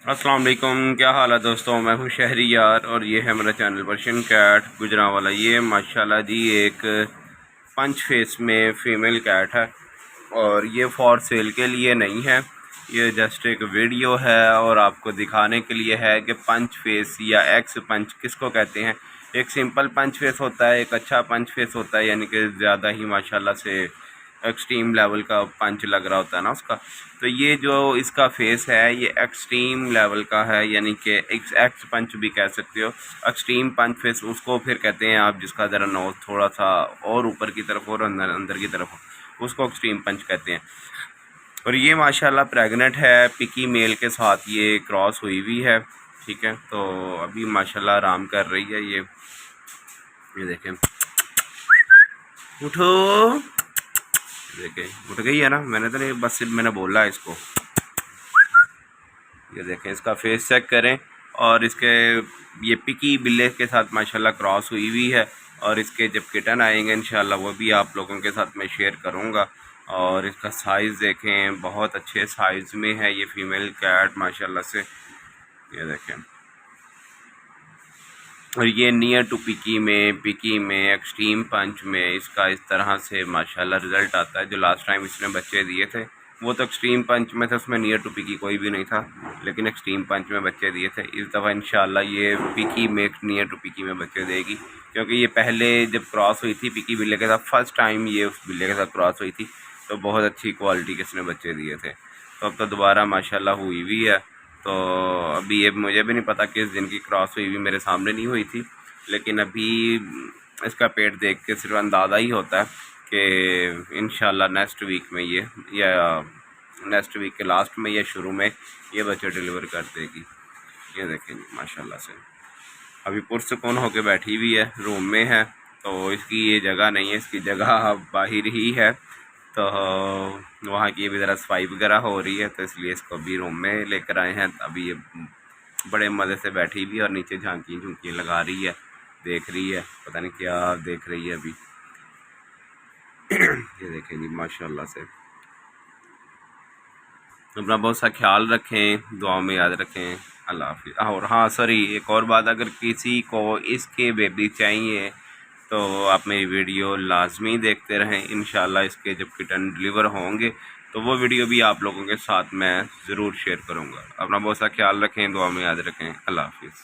अस्सलाम वालेकुम, क्या हाल है दोस्तों। मैं हूँ शहरी यार और ये है मेरा चैनल पर्शियन कैट गुजरांवाला। ये माशाल्लाह जी एक पंच फेस में फ़ीमेल कैट है और ये फॉर सेल के लिए नहीं है। ये जस्ट एक वीडियो है और आपको दिखाने के लिए है कि पंच फेस या एक्स पंच किसको कहते हैं। एक सिंपल पंच फेस होता है, एक अच्छा पंच फेस होता है, यानी कि ज़्यादा ही माशाल्लाह से एक्सट्रीम लेवल का पंच लग रहा होता है ना उसका। तो ये जो इसका फेस है ये एक्सट्रीम लेवल का है, यानी कि एक्स पंच भी कह सकते हो। एक्सट्रीम पंच फेस उसको फिर कहते हैं आप जिसका ज़रा नोज थोड़ा सा और ऊपर की तरफ और अंदर अंदर की तरफ हो, उसको एक्सट्रीम पंच कहते हैं। और ये माशाल्लाह प्रेग्नेंट है, पिकी मेल के साथ ये क्रॉस हुई हुई है। ठीक है, तो अभी माशाल्लाह आराम कर रही है। ये देखें, उठो, देखें उठ गई है ना। मैंने तो नहीं, बस सिर्फ मैंने बोला है इसको। ये देखें, इसका फेस चेक करें। और इसके ये पिकी बिल्ले के साथ माशाल्लाह क्रॉस हुई हुई है। और इसके जब किटन आएंगे इंशाल्लाह वो भी आप लोगों के साथ मैं शेयर करूँगा। और इसका साइज़ देखें, बहुत अच्छे साइज़ में है ये फ़ीमेल कैट माशाल्लाह से। ये देखें, और ये नियर टू पिकी में एक्सट्रीम पंच में इसका इस तरह से माशाल्लाह रिज़ल्ट आता है। जो लास्ट टाइम इसने बच्चे दिए थे वो तो एक्सट्रीम पंच में था, उसमें नियर टू पिकी कोई भी नहीं था, लेकिन एक्सट्रीम पंच में बच्चे दिए थे। इस दफ़ा इंशाल्लाह ये पिकी में नियर टू पिकी में बच्चे देगी, क्योंकि ये पहले जब क्रॉस हुई थी पिकी बिल्ले के साथ, फर्स्ट टाइम ये उस बिल्ले के साथ क्रॉस हुई थी तो बहुत अच्छी क्वालिटी के इसने बच्चे दिए थे। तो अब तो दोबारा माशाल्लाह हुई हुई है। तो अभी ये मुझे भी नहीं पता किस दिन की क्रॉस हुई हुई, मेरे सामने नहीं हुई थी, लेकिन अभी इसका पेट देख के सिर्फ अंदाज़ा ही होता है कि इंशाल्लाह नेक्स्ट वीक में ये, या नेक्स्ट वीक के लास्ट में या शुरू में ये बच्चे डिलीवर कर देगी। ये देखें जी माशाल्लाह से अभी पुरसकून होके बैठी हुई है, रूम में है। तो इसकी ये जगह नहीं है, इसकी जगह बाहर ही है। तो वहाँ की अभी ज़रा सफाई वगैरह हो रही है, तो इसलिए इसको अभी रूम में लेकर आए हैं। अभी ये बड़े मज़े से बैठी हुई है और नीचे झांकी झुंकी लगा रही है, देख रही है, पता नहीं क्या देख रही है अभी। ये देखें जी माशाल्लाह से। अपना बहुत सा ख्याल रखें, दुआ में याद रखें। अल्लाह हाफिज़। और हाँ सॉरी, एक और बात, अगर किसी को इसके बेबी चाहिए तो आप मेरी वीडियो लाजमी देखते रहें। इंशाल्लाह इसके जब किटन डिलीवर होंगे तो वो वीडियो भी आप लोगों के साथ मैं ज़रूर शेयर करूँगा। अपना बहुत सा ख्याल रखें, दुआ में याद रखें। अल्लाह हाफिज़।